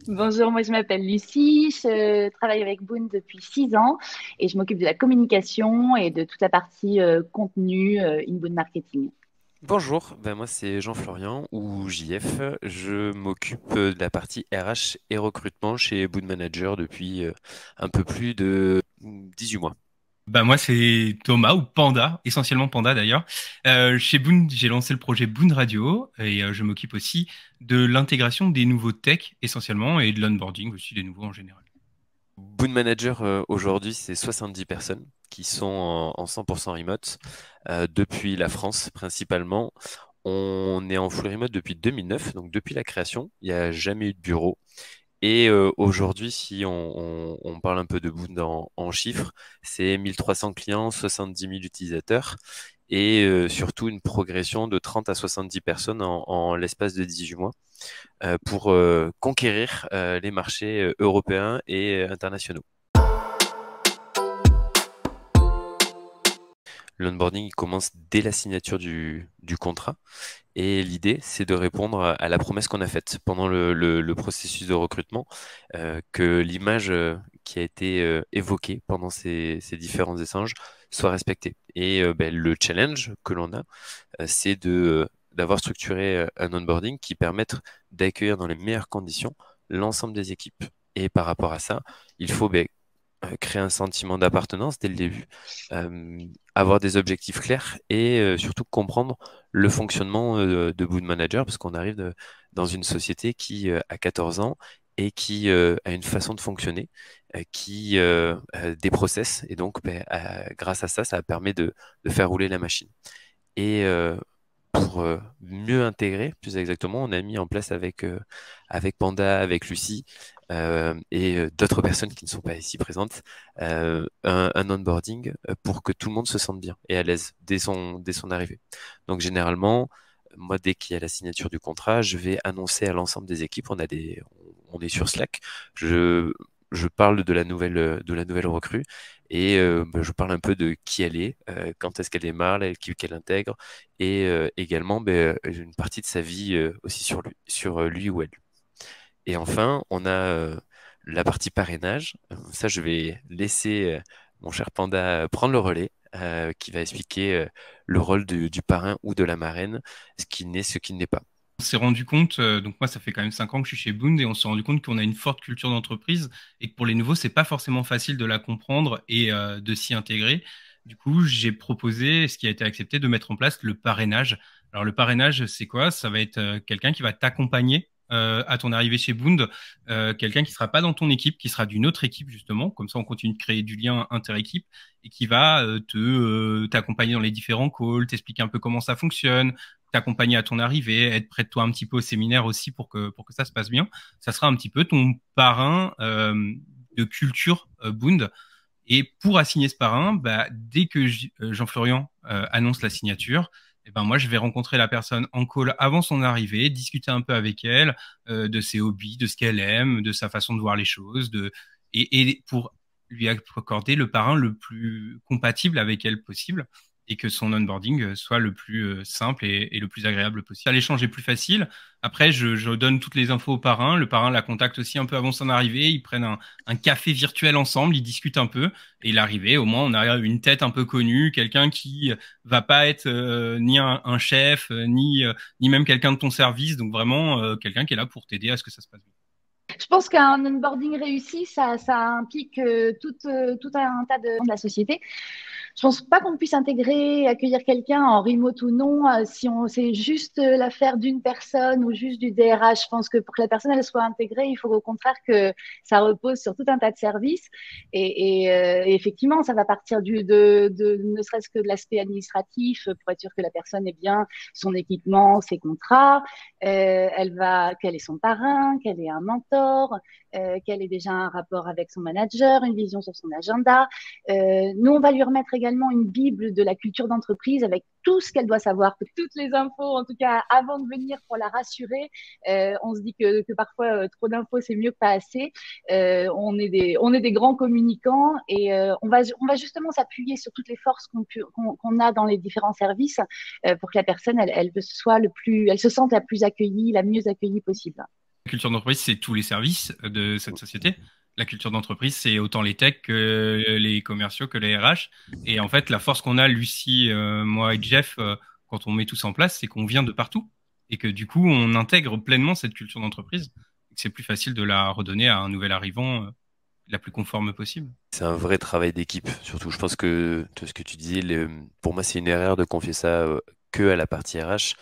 Bonjour, moi je m'appelle Lucie, je travaille avec Boone depuis 6 ans et je m'occupe de la communication et de toute la partie contenu inbound marketing. Bonjour, moi c'est Jean-Florian ou JF. Je m'occupe de la partie RH et recrutement chez Boot Manager depuis un peu plus de 18 mois. Moi c'est Thomas ou Panda, essentiellement Panda d'ailleurs. Chez Boon, j'ai lancé le projet Boon Radio et je m'occupe aussi de l'intégration des nouveaux tech essentiellement et de l'onboarding aussi des nouveaux en général. Boot Manager aujourd'hui c'est 70 personnes qui sont en 100% remote depuis la France principalement. On est en full remote depuis 2009, donc depuis la création, il n'y a jamais eu de bureau. Et aujourd'hui, si on parle un peu de Boon en chiffres, c'est 1300 clients, 70 000 utilisateurs et surtout une progression de 30 à 70 personnes en l'espace de 18 mois pour conquérir les marchés européens et internationaux. L'onboarding il commence dès la signature du contrat. Et l'idée, c'est de répondre à la promesse qu'on a faite pendant le processus de recrutement, que l'image qui a été évoquée pendant ces différents échanges soit respectée. Et le challenge que l'on a, c'est d'avoir structuré un onboarding qui permette d'accueillir dans les meilleures conditions l'ensemble des équipes. Et par rapport à ça, il faut créer un sentiment d'appartenance dès le début, avoir des objectifs clairs et surtout comprendre le fonctionnement de Boot Manager parce qu'on arrive dans une société qui a 14 ans et qui a une façon de fonctionner, qui a des process et donc grâce à ça, ça permet de faire rouler la machine. Et pour mieux intégrer, plus exactement, on a mis en place avec Panda, avec Lucie et d'autres personnes qui ne sont pas ici présentes, un onboarding pour que tout le monde se sente bien et à l'aise dès son arrivée. Donc généralement, moi, dès qu'il y a la signature du contrat, je vais annoncer à l'ensemble des équipes, on est sur Slack, je, je parle de la nouvelle recrue et je parle un peu de qui elle est, quand est-ce qu'elle démarre, l'équipe qu'elle intègre, et également une partie de sa vie aussi sur lui ou elle. Et enfin, on a la partie parrainage. Ça, je vais laisser mon cher Panda prendre le relais, qui va expliquer le rôle du parrain ou de la marraine, ce qui n'est pas. On s'est rendu compte, donc moi ça fait quand même 5 ans que je suis chez Boond et on s'est rendu compte qu'on a une forte culture d'entreprise et que pour les nouveaux c'est pas forcément facile de la comprendre et de s'y intégrer. Du coup j'ai proposé, ce qui a été accepté, de mettre en place le parrainage. Alors le parrainage c'est quoi? Ça va être quelqu'un qui va t'accompagner à ton arrivée chez Boond, quelqu'un qui sera pas dans ton équipe, qui sera d'une autre équipe justement, comme ça on continue de créer du lien inter-équipe et qui va t'accompagner dans les différents calls, t'expliquer un peu comment ça fonctionne, t'accompagner à ton arrivée, être près de toi un petit peu au séminaire aussi pour que ça se passe bien. Ça sera un petit peu ton parrain de culture Boond. Et pour assigner ce parrain, dès que Jean-Florian annonce la signature, moi, je vais rencontrer la personne en call avant son arrivée, discuter un peu avec elle de ses hobbies, de ce qu'elle aime, de sa façon de voir les choses, et pour lui accorder le parrain le plus compatible avec elle possible et que son onboarding soit le plus simple et le plus agréable possible. L'échange est plus facile. Après, je donne toutes les infos au parrain. Le parrain la contacte aussi un peu avant son arrivée. Ils prennent un café virtuel ensemble, ils discutent un peu. Et l'arrivée, au moins, on a une tête un peu connue, quelqu'un qui va pas être ni un chef, ni même quelqu'un de ton service. Donc vraiment, quelqu'un qui est là pour t'aider à ce que ça se passe bien. Je pense qu'un onboarding réussi, ça implique tout un tas de la société. Je pense pas qu'on puisse intégrer, accueillir quelqu'un en remote ou non, si on c'est juste l'affaire d'une personne ou juste du DRH. Je pense que pour que la personne elle soit intégrée, il faut au contraire que ça repose sur tout un tas de services. Et effectivement, ça va partir ne serait-ce que de l'aspect administratif pour être sûr que la personne ait bien son équipement, ses contrats. Quel est son parrain, quel est un mentor, quel est déjà un rapport avec son manager, une vision sur son agenda. Nous, on va lui remettre également une bible de la culture d'entreprise avec tout ce qu'elle doit savoir, toutes les infos, en tout cas avant de venir pour la rassurer. On se dit que parfois trop d'infos c'est mieux que pas assez. On est des grands communicants et on va justement s'appuyer sur toutes les forces qu'on a dans les différents services pour que la personne elle se sente la plus accueillie, la mieux accueillie possible. La culture d'entreprise, c'est tous les services de cette société. La culture d'entreprise, c'est autant les techs que les commerciaux, que les RH. Et en fait, la force qu'on a, Lucie, moi et Jeff, quand on met tout ça en place, c'est qu'on vient de partout. Et que du coup, on intègre pleinement cette culture d'entreprise. C'est plus facile de la redonner à un nouvel arrivant la plus conforme possible. C'est un vrai travail d'équipe, surtout. Je pense que tout ce que tu disais, pour moi, c'est une erreur de confier ça que à la partie RH.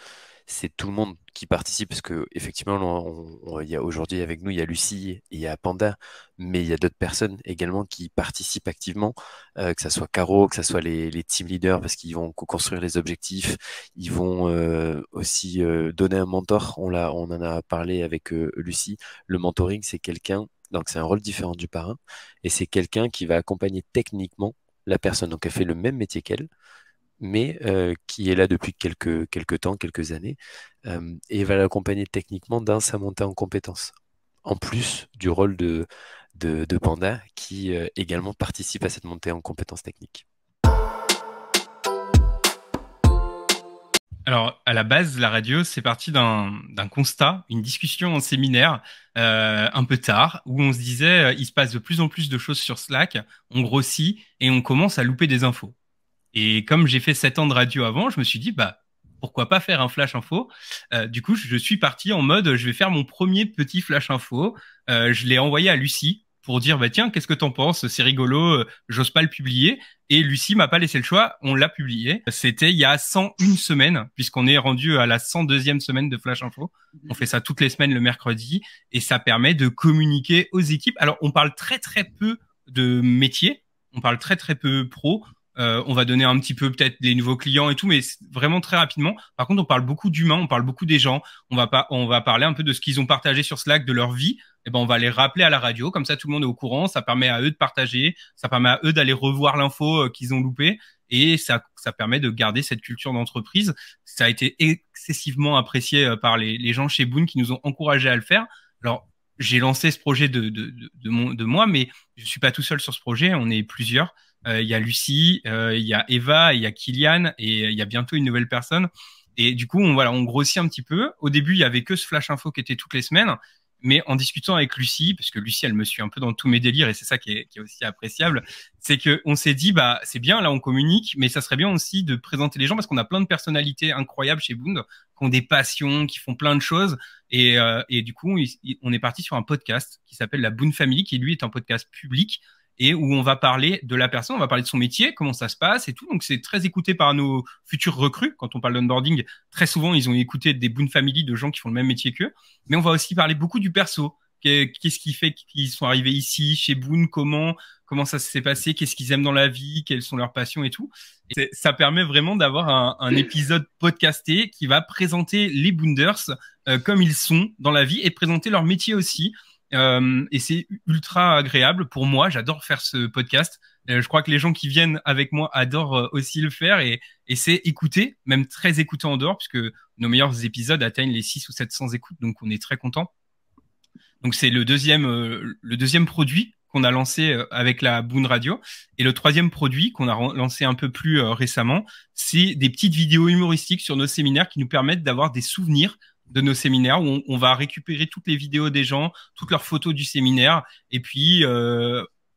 C'est tout le monde qui participe, parce que effectivement, il y a aujourd'hui avec nous, il y a Lucie et il y a Panda, mais il y a d'autres personnes également qui participent activement, que ça soit Caro, que ça soit les team leaders, parce qu'ils vont co-construire les objectifs, ils vont aussi donner un mentor. On en a parlé avec Lucie. Le mentoring, c'est quelqu'un, donc c'est un rôle différent du parrain, et c'est quelqu'un qui va accompagner techniquement la personne. Donc elle fait le même métier qu'elle, mais qui est là depuis quelques temps, quelques années, et va l'accompagner techniquement dans sa montée en compétences. En plus du rôle de Panda, qui également participe à cette montée en compétences techniques. Alors, à la base, la radio, c'est parti d'un constat, une discussion en séminaire, un peu tard, où on se disait, il se passe de plus en plus de choses sur Slack, on grossit et on commence à louper des infos. Et comme j'ai fait 7 ans de radio avant, je me suis dit, bah, pourquoi pas faire un flash info. Du coup, je suis parti en mode, je vais faire mon premier petit flash info. Je l'ai envoyé à Lucie pour dire, bah tiens, qu'est-ce que t'en penses? C'est rigolo, j'ose pas le publier. Et Lucie m'a pas laissé le choix, on l'a publié. C'était il y a 101 semaines, puisqu'on est rendu à la 102e semaine de flash info. On fait ça toutes les semaines le mercredi, et ça permet de communiquer aux équipes. Alors, on parle très très peu de métier, on parle très très peu pro. On va donner un petit peu peut-être des nouveaux clients et tout, mais vraiment très rapidement. Par contre, on parle beaucoup d'humains, on parle beaucoup des gens. On va parler un peu de ce qu'ils ont partagé sur Slack, de leur vie. Et ben, on va les rappeler à la radio. Comme ça, tout le monde est au courant. Ça permet à eux de partager. Ça permet à eux d'aller revoir l'info qu'ils ont loupé. Et ça permet de garder cette culture d'entreprise. Ça a été excessivement apprécié par les gens chez Boon qui nous ont encouragés à le faire. Alors, j'ai lancé ce projet de moi, mais je suis pas tout seul sur ce projet. On est plusieurs. Il y a Lucie, il y a Eva, il y a Kylian, et il y a bientôt une nouvelle personne. Et du coup, on grossit un petit peu. Au début, il y avait que ce flash info qui était toutes les semaines. Mais en discutant avec Lucie, parce que Lucie, elle me suit un peu dans tous mes délires, et c'est ça qui est aussi appréciable, c'est que on s'est dit, bah, c'est bien, là, on communique, mais ça serait bien aussi de présenter les gens, parce qu'on a plein de personnalités incroyables chez Boond, qui ont des passions, qui font plein de choses. Et du coup, on est parti sur un podcast qui s'appelle La Boon Family, qui lui est un podcast public, et où on va parler de la personne, on va parler de son métier, comment ça se passe et tout. Donc, c'est très écouté par nos futurs recrues. Quand on parle d'onboarding, très souvent, ils ont écouté des Boon Family de gens qui font le même métier qu'eux. Mais on va aussi parler beaucoup du perso. Qu'est-ce qui fait qu'ils sont arrivés ici, chez Boon, comment ça s'est passé, qu'est-ce qu'ils aiment dans la vie, quelles sont leurs passions et tout. Et ça permet vraiment d'avoir un épisode podcasté qui va présenter les Boonders comme ils sont dans la vie et présenter leur métier aussi. Et c'est ultra agréable pour moi. J'adore faire ce podcast. Je crois que les gens qui viennent avec moi adorent aussi le faire et c'est écouté, même très écouté en dehors, puisque nos meilleurs épisodes atteignent les 600 ou 700 écoutes, donc on est très content. Donc c'est le deuxième produit qu'on a lancé avec la Boon Radio. Et le troisième produit qu'on a lancé un peu plus récemment, c'est des petites vidéos humoristiques sur nos séminaires qui nous permettent d'avoir des souvenirs de nos séminaires où on va récupérer toutes les vidéos des gens, toutes leurs photos du séminaire, et puis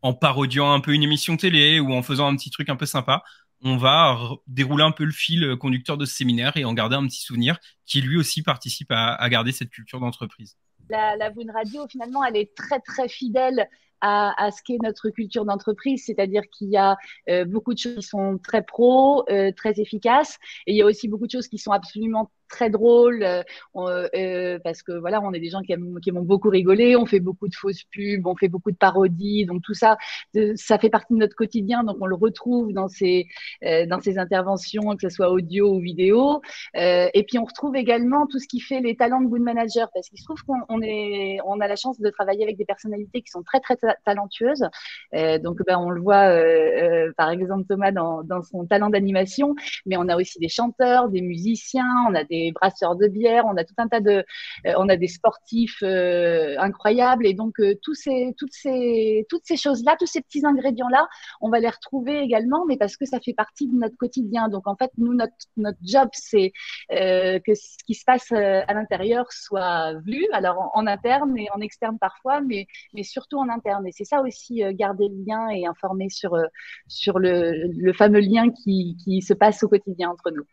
en parodiant un peu une émission télé ou en faisant un petit truc un peu sympa, on va dérouler un peu le fil conducteur de ce séminaire et en garder un petit souvenir qui lui aussi participe à garder cette culture d'entreprise. La Boon Radio, finalement, elle est très, très fidèle à ce qu'est notre culture d'entreprise, c'est-à-dire qu'il y a beaucoup de choses qui sont très pro, très efficaces, et il y a aussi beaucoup de choses qui sont absolument très drôles, parce que voilà, on est des gens qui aiment beaucoup rigoler, on fait beaucoup de fausses pubs, on fait beaucoup de parodies, donc tout ça, ça fait partie de notre quotidien, donc on le retrouve dans ces interventions, que ce soit audio ou vidéo, et puis on retrouve également tout ce qui fait les talents de Boon Manager, parce qu'il se trouve qu'on a la chance de travailler avec des personnalités qui sont très très talentueuses, donc ben on le voit par exemple Thomas dans son talent d'animation, mais on a aussi des chanteurs, des musiciens, on a des des brasseurs de bière, on a tout un tas on a des sportifs incroyables. Et donc, toutes ces choses-là, tous ces petits ingrédients-là, on va les retrouver également, mais parce que ça fait partie de notre quotidien. Donc, en fait, nous, notre job, c'est que ce qui se passe à l'intérieur soit vu, alors en interne et en externe parfois, mais surtout en interne. Et c'est ça aussi, garder le lien et informer sur le fameux lien qui se passe au quotidien entre nous.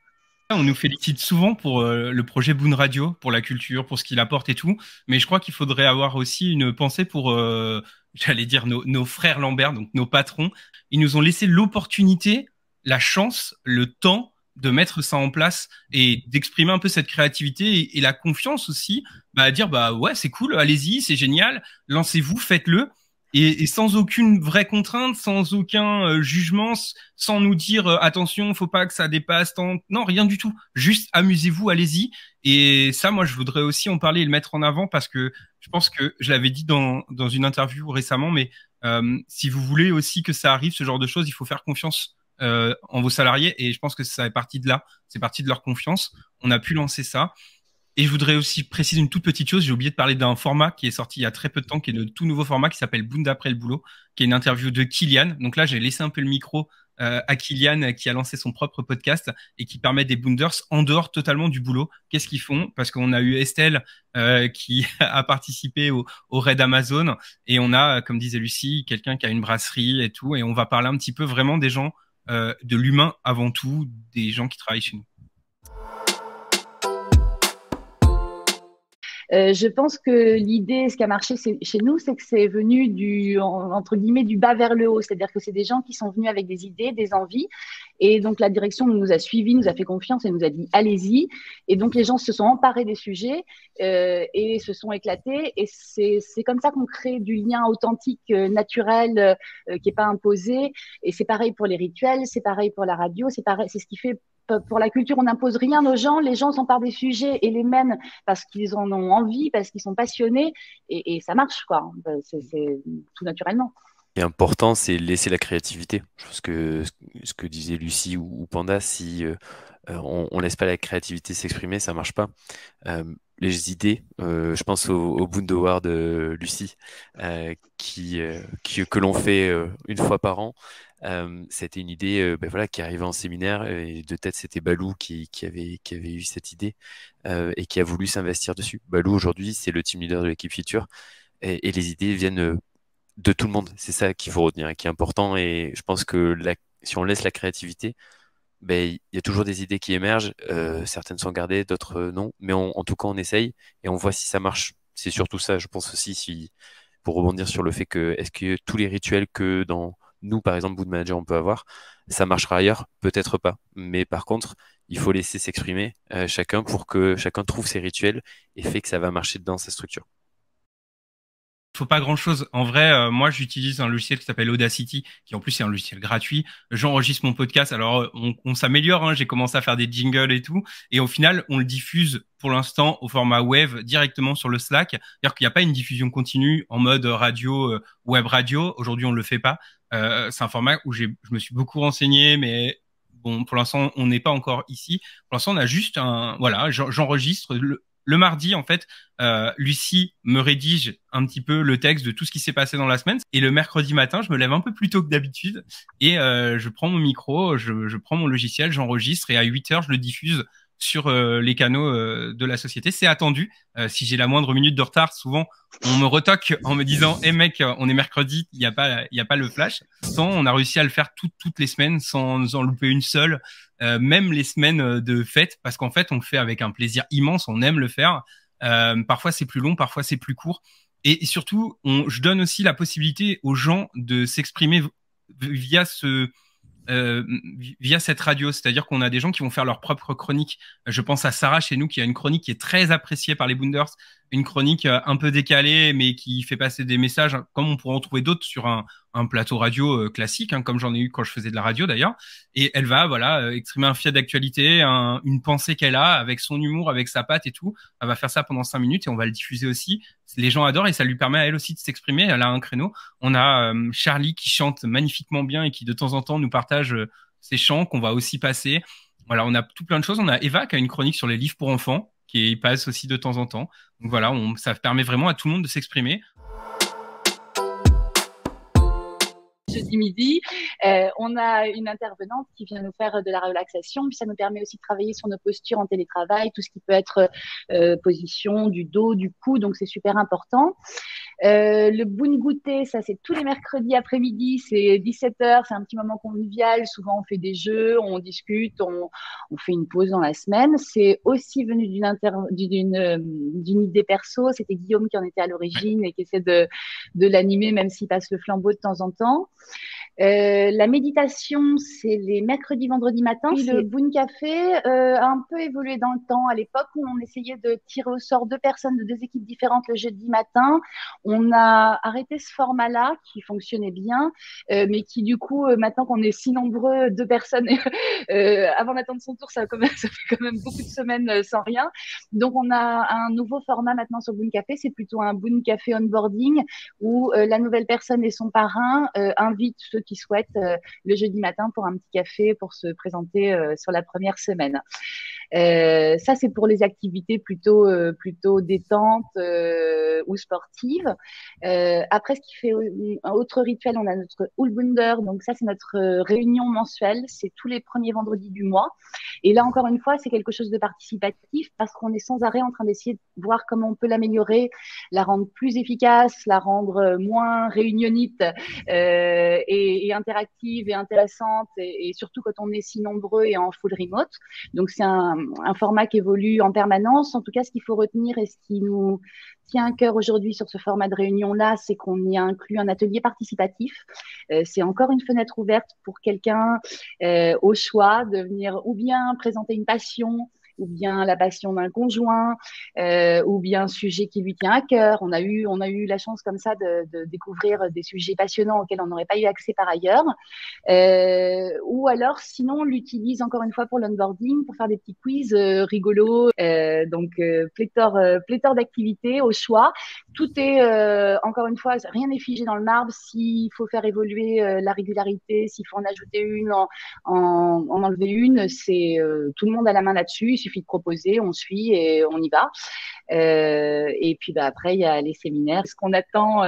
On nous félicite souvent pour le projet Boon Radio, pour la culture, pour ce qu'il apporte et tout. Mais je crois qu'il faudrait avoir aussi une pensée pour, j'allais dire, nos frères Lambert, donc nos patrons. Ils nous ont laissé l'opportunité, la chance, le temps de mettre ça en place et d'exprimer un peu cette créativité et la confiance aussi, à dire, ouais, c'est cool, allez-y, c'est génial, lancez-vous, faites-le. Et sans aucune vraie contrainte, sans aucun jugement, sans nous dire attention, faut pas que ça dépasse tant. Non, rien du tout. Juste amusez-vous, allez-y. Et ça, moi, je voudrais aussi en parler et le mettre en avant parce que je pense que je l'avais dit dans une interview récemment, mais si vous voulez aussi que ça arrive, ce genre de choses, il faut faire confiance en vos salariés. Et je pense que ça est parti de là. C'est parti de leur confiance. On a pu lancer ça. Et je voudrais aussi préciser une toute petite chose. J'ai oublié de parler d'un format qui est sorti il y a très peu de temps, qui est le tout nouveau format qui s'appelle Boon d'après le boulot, qui est une interview de Kylian. Donc là, j'ai laissé un peu le micro à Kylian qui a lancé son propre podcast et qui permet des Boonders en dehors totalement du boulot. Qu'est-ce qu'ils font? Parce qu'on a eu Estelle qui a participé au raid Amazon et on a, comme disait Lucie, quelqu'un qui a une brasserie et tout. Et on va parler un petit peu vraiment des gens, de l'humain avant tout, des gens qui travaillent chez nous. Je pense que l'idée, ce qui a marché chez nous, c'est que c'est venu entre guillemets, du bas vers le haut. C'est-à-dire que c'est des gens qui sont venus avec des idées, des envies. Et donc, la direction nous a suivis, nous a fait confiance et nous a dit, allez-y. Et donc, les gens se sont emparés des sujets et se sont éclatés. Et c'est comme ça qu'on crée du lien authentique, naturel, qui est pas imposé. Et c'est pareil pour les rituels, c'est pareil pour la radio, c'est pareil, c'est ce qui fait pour la culture, on n'impose rien aux gens. Les gens s'emparent des sujets et les mènent parce qu'ils en ont envie, parce qu'ils sont passionnés, et ça marche, quoi. C'est tout naturellement. Ce qui est important, c'est laisser la créativité. Je pense que ce que disait Lucie ou Panda, si on laisse pas la créativité s'exprimer, ça marche pas. Les idées, je pense au Boon Award de Lucie, que l'on fait une fois par an. C'était une idée voilà, qui arrivait en séminaire et de tête c'était Balou qui avait eu cette idée et qui a voulu s'investir dessus. Balou aujourd'hui c'est le team leader de l'équipe Feature et les idées viennent de tout le monde. C'est ça qu'il faut retenir et qui est important. Et je pense que si on laisse la créativité, il y a toujours des idées qui émergent. Certaines sont gardées, d'autres non. Mais en tout cas, on essaye et on voit si ça marche. C'est surtout ça, je pense aussi, pour rebondir sur le fait que est-ce que tous les rituels que dans nous, par exemple, Boon Manager, on peut avoir, ça marchera ailleurs? Peut-être pas. Mais par contre, il faut laisser s'exprimer chacun pour que chacun trouve ses rituels et fait que ça va marcher dans sa structure. Faut pas grand-chose. En vrai, moi, j'utilise un logiciel qui s'appelle Audacity, qui en plus est un logiciel gratuit. J'enregistre mon podcast. Alors, on s'améliore. Hein. J'ai commencé à faire des jingles et tout. Et au final, on le diffuse pour l'instant au format web directement sur le Slack. C'est-à-dire qu'il n'y a pas une diffusion continue en mode radio, web radio. Aujourd'hui, on le fait pas. C'est un format où je me suis beaucoup renseigné, mais bon, pour l'instant, on n'est pas encore ici. Pour l'instant, on a juste voilà, j'enregistre le mardi, en fait, Lucie me rédige un petit peu le texte de tout ce qui s'est passé dans la semaine. Et le mercredi matin, je me lève un peu plus tôt que d'habitude et je prends mon micro, je prends mon logiciel, j'enregistre et à 8 heures, je le diffuse sur les canaux de la société. C'est attendu. Si j'ai la moindre minute de retard, souvent, on me retoque en me disant « Hey mec, on est mercredi, il y a pas le flash ». On a réussi à le faire toutes les semaines sans en louper une seule. Même les semaines de fête, parce qu'en fait, on le fait avec un plaisir immense, on aime le faire. Parfois, c'est plus long, parfois, c'est plus court. Et surtout, je donne aussi la possibilité aux gens de s'exprimer via cette radio. C'est-à-dire qu'on a des gens qui vont faire leur propre chronique. Je pense à Sarah chez nous, qui a une chronique qui est très appréciée par les Boonders, une chronique un peu décalée, mais qui fait passer des messages, comme on pourrait en trouver d'autres sur un plateau radio classique, hein, comme j'en ai eu quand je faisais de la radio d'ailleurs. Et elle va exprimer un fil d'actualité, une pensée qu'elle a, avec son humour, avec sa patte et tout. Elle va faire ça pendant 5 minutes et on va le diffuser aussi. Les gens adorent et ça lui permet à elle aussi de s'exprimer. Elle a un créneau. On a Charlie qui chante magnifiquement bien et qui de temps en temps nous partage ses chants qu'on va aussi passer. Voilà, on a tout plein de choses. On a Eva qui a une chronique sur les livres pour enfants, qui passe aussi de temps en temps. Donc voilà, ça permet vraiment à tout le monde de s'exprimer. Jeudi midi, on a une intervenante qui vient nous faire de la relaxation, puis ça nous permet aussi de travailler sur nos postures en télétravail, tout ce qui peut être position du dos, du cou, donc c'est super important. Le boon goûter, ça c'est tous les mercredis après-midi, c'est 17h, c'est un petit moment convivial, souvent on fait des jeux, on discute, on fait une pause dans la semaine. C'est aussi venu d'une idée perso, c'était Guillaume qui en était à l'origine et qui essaie de l'animer même s'il passe le flambeau de temps en temps. La méditation, c'est les mercredis, vendredis matin. Puis le Boon Café a un peu évolué dans le temps. À l'époque où on essayait de tirer au sort 2 personnes de 2 équipes différentes le jeudi matin, on a arrêté ce format-là qui fonctionnait bien, mais qui du coup, maintenant qu'on est si nombreux, 2 personnes, avant d'attendre son tour, ça fait quand même beaucoup de semaines sans rien. Donc on a un nouveau format maintenant sur Boon Café. C'est plutôt un Boon Café onboarding où la nouvelle personne et son parrain invitent ceux qui souhaitent le jeudi matin pour un petit café pour se présenter sur la première semaine. Ça, c'est pour les activités plutôt détente ou sportives. Après, ce qui fait un autre rituel, on a notre Ulbunder. Donc ça, c'est notre réunion mensuelle. C'est tous les premiers vendredis du mois. Et là, encore une fois, c'est quelque chose de participatif parce qu'on est sans arrêt en train d'essayer de voir comment on peut l'améliorer, la rendre plus efficace, la rendre moins réunionnite et interactive et intéressante et surtout quand on est si nombreux et en full remote. Donc, c'est un format qui évolue en permanence. En tout cas, ce qu'il faut retenir et ce qui nous tient à cœur aujourd'hui sur ce format de réunion-là, c'est qu'on y a inclus un atelier participatif. C'est encore une fenêtre ouverte pour quelqu'un au choix de venir ou bien présenter une passion, ou bien la passion d'un conjoint, ou bien un sujet qui lui tient à cœur. On a eu la chance comme ça de découvrir des sujets passionnants auxquels on n'aurait pas eu accès par ailleurs. Ou alors, sinon, on l'utilise encore une fois pour l'onboarding, pour faire des petits quiz rigolos. Donc, pléthore d'activités au choix. Tout est, encore une fois, rien n'est figé dans le marbre. S'il faut faire évoluer la régularité, s'il faut en ajouter une, en enlever une, c'est tout le monde a la main là-dessus. Il suffit de proposer, on suit et on y va. Et puis après, il y a les séminaires. Ce qu'on attend,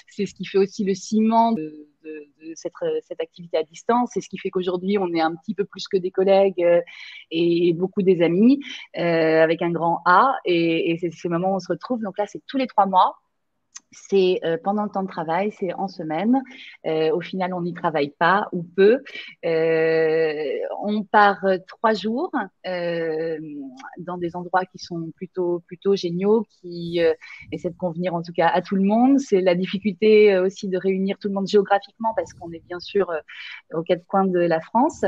c'est ce qui fait aussi le ciment de cette activité à distance. C'est ce qui fait qu'aujourd'hui, on est un petit peu plus que des collègues et beaucoup des amis, avec un grand A. Et c'est ces moments où on se retrouve. Donc là, c'est tous les 3 mois. C'est pendant le temps de travail, c'est en semaine. Au final, on n'y travaille pas ou peu. On part 3 jours dans des endroits qui sont plutôt géniaux, qui essaient de convenir en tout cas à tout le monde. C'est la difficulté aussi de réunir tout le monde géographiquement parce qu'on est bien sûr aux 4 coins de la France,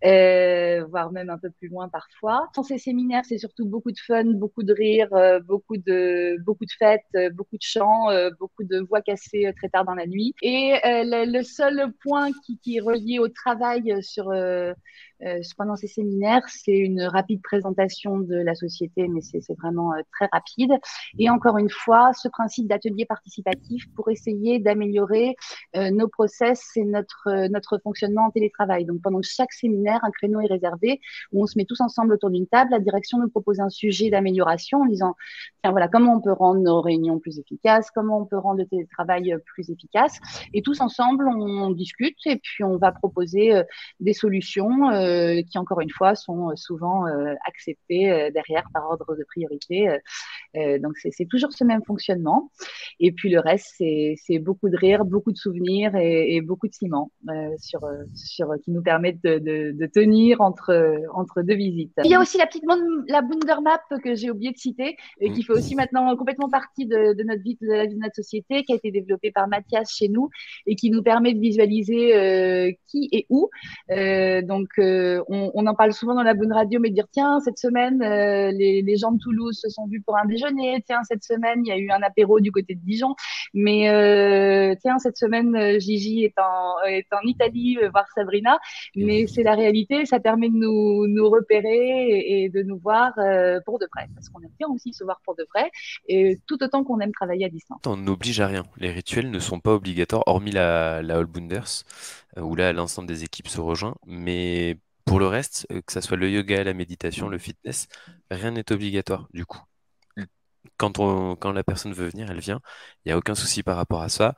voire même un peu plus loin parfois. Dans ces séminaires, c'est surtout beaucoup de fun, beaucoup de rire, beaucoup de fêtes, beaucoup de chants, beaucoup de voix cassées très tard dans la nuit. Et le seul point qui est relié au travail pendant ces séminaires, c'est une rapide présentation de la société, mais c'est vraiment très rapide. Et encore une fois, ce principe d'atelier participatif pour essayer d'améliorer nos process et notre fonctionnement en télétravail. Donc pendant chaque séminaire, un créneau est réservé où on se met tous ensemble autour d'une table. La direction nous propose un sujet d'amélioration en disant, tiens, voilà, comment on peut rendre nos réunions plus efficaces, comment on peut rendre le télétravail plus efficace. Et tous ensemble, on discute et puis on va proposer des solutions qui, encore une fois, sont souvent acceptées derrière par ordre de priorité. Donc, c'est toujours ce même fonctionnement. Et puis, le reste, c'est beaucoup de rire, beaucoup de souvenirs et beaucoup de ciment qui nous permettent de tenir entre 2 visites. Il y a aussi la Bundermap que j'ai oublié de citer, qui fait aussi maintenant complètement partie de notre vie, de la vie de notre société, qui a été développée par Mathias chez nous et qui nous permet de visualiser qui et où. Donc, on en parle souvent dans la bonne radio, mais de dire, tiens, cette semaine, les gens de Toulouse se sont vus pour un déjeuner. Tiens, cette semaine, il y a eu un apéro du côté de Dijon. Mais tiens, cette semaine, Gigi est en Italie voir Sabrina. Mais c'est la réalité, ça permet de nous repérer et de nous voir pour de vrai. Parce qu'on aime bien aussi se voir pour de vrai, et tout autant qu'on aime travailler à distance. On n'oblige à rien. Les rituels ne sont pas obligatoires, hormis la All Boonders, où là, l'ensemble des équipes se rejoint. Mais pour le reste, que ça soit le yoga, la méditation, le fitness, rien n'est obligatoire du coup. Quand la personne veut venir, elle vient. Il n'y a aucun souci par rapport à ça.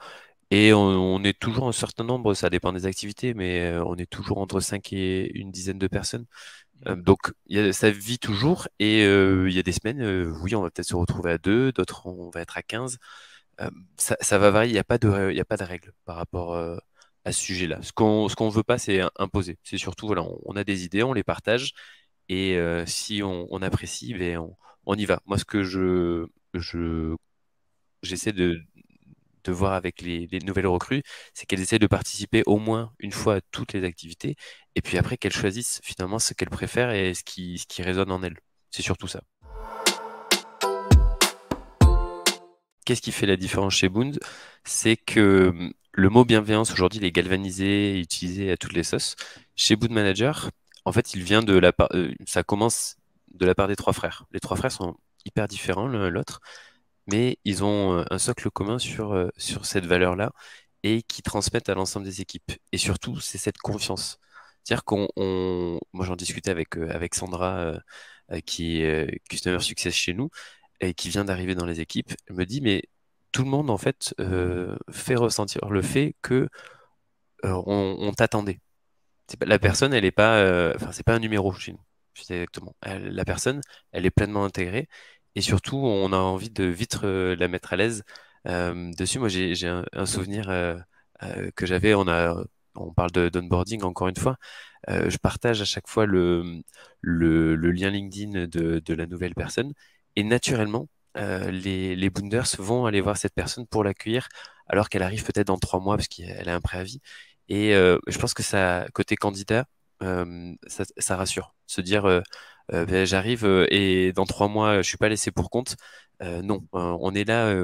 Et on est toujours un certain nombre, ça dépend des activités, mais on est toujours entre 5 et une dizaine de personnes. Donc ça vit toujours et il y a des semaines, oui, on va peut-être se retrouver à 2, d'autres on va être à 15. Ça va varier, il y a pas de règle par rapport à ce sujet-là. Ce qu'on veut pas, c'est imposer. C'est surtout, voilà, on a des idées, on les partage et si on apprécie, ben, on y va. Moi, ce que j'essaie de voir avec les nouvelles recrues, c'est qu'elles essaient de participer au moins une fois à toutes les activités, et puis après qu'elles choisissent finalement ce qu'elles préfèrent et ce qui résonne en elles. C'est surtout ça. Qu'est-ce qui fait la différence chez Boond? C'est que le mot bienveillance aujourd'hui, il est galvanisé et utilisé à toutes les sauces. Chez Boond Manager, en fait, il vient de la part, ça commence de la part des trois frères. Les trois frères sont hyper différents l'un et l'autre, mais ils ont un socle commun sur cette valeur-là et qui transmettent à l'ensemble des équipes. Et surtout, c'est cette confiance. C'est-à-dire moi j'en discutais avec Sandra, qui est Customer Success chez nous, et qui vient d'arriver dans les équipes. Elle me dit, mais tout le monde, en fait, fait ressentir le fait que on t'attendait. La personne, elle est pas, enfin, c'est pas un numéro chez nous. C'est exactement. La personne, elle est pleinement intégrée. Et surtout, on a envie de vite la mettre à l'aise dessus. Moi, j'ai un souvenir que j'avais. On parle d'onboarding encore une fois. Je partage à chaque fois le lien LinkedIn de la nouvelle personne. Et naturellement, les Boonders vont aller voir cette personne pour l'accueillir, alors qu'elle arrive peut-être dans 3 mois parce qu'elle a un préavis. Et je pense que ça, côté candidat, ça rassure. Se dire, ben, j'arrive et dans 3 mois, je suis pas laissé pour compte. Non, on est là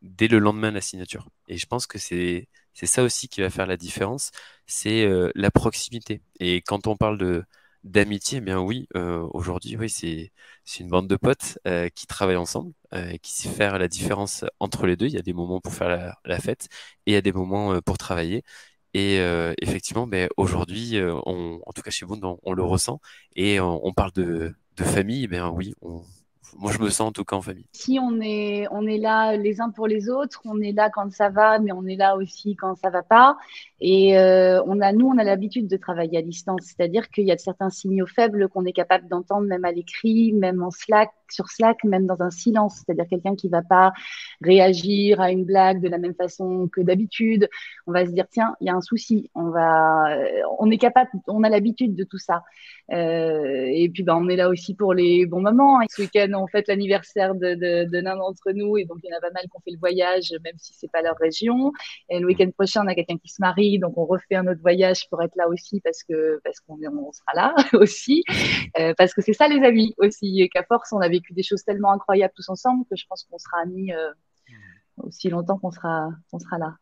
dès le lendemain de la signature. Et je pense que c'est ça aussi qui va faire la différence, c'est la proximité. Et quand on parle d'amitié, eh bien oui, aujourd'hui, oui, c'est une bande de potes qui travaillent ensemble, qui sait faire la différence entre les deux. Il y a des moments pour faire la fête et il y a des moments pour travailler. Et effectivement, ben, aujourd'hui, en tout cas chez Boond, on le ressent. Et on parle de famille, ben oui, moi je me sens en tout cas en famille. Si on est là les uns pour les autres, on est là quand ça va, mais on est là aussi quand ça va pas. Et nous, on a l'habitude de travailler à distance, c'est-à-dire qu'il y a certains signaux faibles qu'on est capable d'entendre même à l'écrit, même en Slack, sur Slack, même dans un silence, c'est-à-dire quelqu'un qui va pas réagir à une blague de la même façon que d'habitude. On va se dire tiens, il y a un souci. On est capable, on a l'habitude de tout ça. Et puis, on est là aussi pour les bons moments. Ce week-end, on fête l'anniversaire de l'un d'entre nous, et donc il y en a pas mal qui ont fait le voyage, même si c'est pas leur région. Et le week-end prochain, on a quelqu'un qui se marie, donc on refait un autre voyage pour être là aussi parce qu'on sera là aussi, parce que c'est ça les amis aussi, et qu'à force, on a vécu des choses tellement incroyables tous ensemble que je pense qu'on sera amis aussi longtemps qu'on sera là.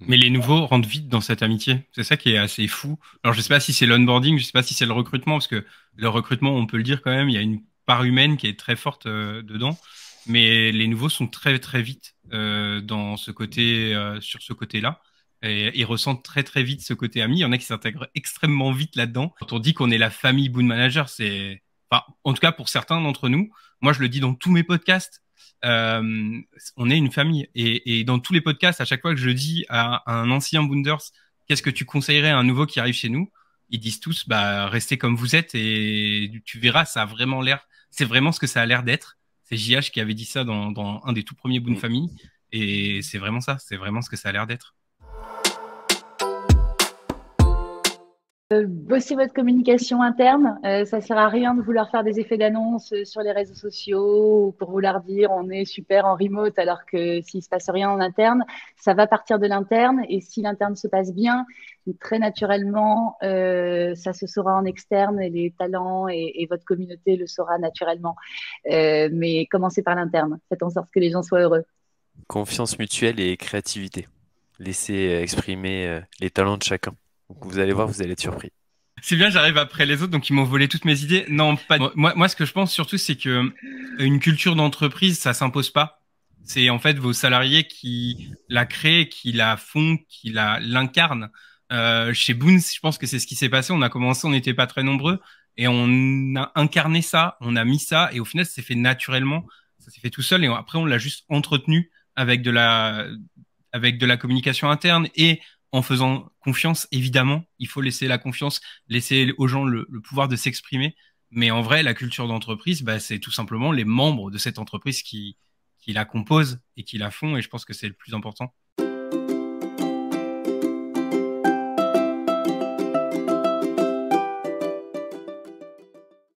Mais les nouveaux rentrent vite dans cette amitié. C'est ça qui est assez fou. Alors, je sais pas si c'est l'onboarding, je sais pas si c'est le recrutement, parce que le recrutement, on peut le dire quand même, il y a une part humaine qui est très forte dedans. Mais les nouveaux sont très, très vite dans ce côté, sur ce côté-là. Et ils ressentent très, très vite ce côté ami. Il y en a qui s'intègrent extrêmement vite là-dedans. Quand on dit qu'on est la famille Boond Manager, enfin, en tout cas, pour certains d'entre nous, moi, je le dis dans tous mes podcasts, on est une famille. Et dans tous les podcasts, à chaque fois que je dis à un ancien Boonders, qu'est-ce que tu conseillerais à un nouveau qui arrive chez nous? Ils disent tous, bah, restez comme vous êtes et tu verras, ça a vraiment l'air, c'est vraiment ce que ça a l'air d'être. C'est JH qui avait dit ça dans un des tout premiers Boond Family. Et c'est vraiment ça, c'est vraiment ce que ça a l'air d'être. Bosser votre communication interne, ça sert à rien de vouloir faire des effets d'annonce sur les réseaux sociaux ou pour vouloir dire on est super en remote alors que s'il se passe rien en interne, ça va partir de l'interne, et si l'interne se passe bien, très naturellement, ça se saura en externe, et les talents et votre communauté le saura naturellement. Mais commencez par l'interne, faites en sorte que les gens soient heureux. Confiance mutuelle et créativité. Laissez exprimer les talents de chacun. Donc vous allez voir, vous allez être surpris. C'est bien, j'arrive après les autres, donc ils m'ont volé toutes mes idées. Non, pas. Moi, ce que je pense surtout, c'est que une culture d'entreprise, ça s'impose pas. C'est en fait vos salariés qui la créent, qui la font, qui l'incarnent. Chez Boons, je pense que c'est ce qui s'est passé. On a commencé, on n'était pas très nombreux et on a incarné ça, on a mis ça et au final, ça s'est fait naturellement, ça s'est fait tout seul et après, on l'a juste entretenu avec de la communication interne et en faisant confiance. Évidemment, il faut laisser la confiance, laisser aux gens le pouvoir de s'exprimer. Mais en vrai, la culture d'entreprise, bah, c'est tout simplement les membres de cette entreprise qui la composent et qui la font et je pense que c'est le plus important.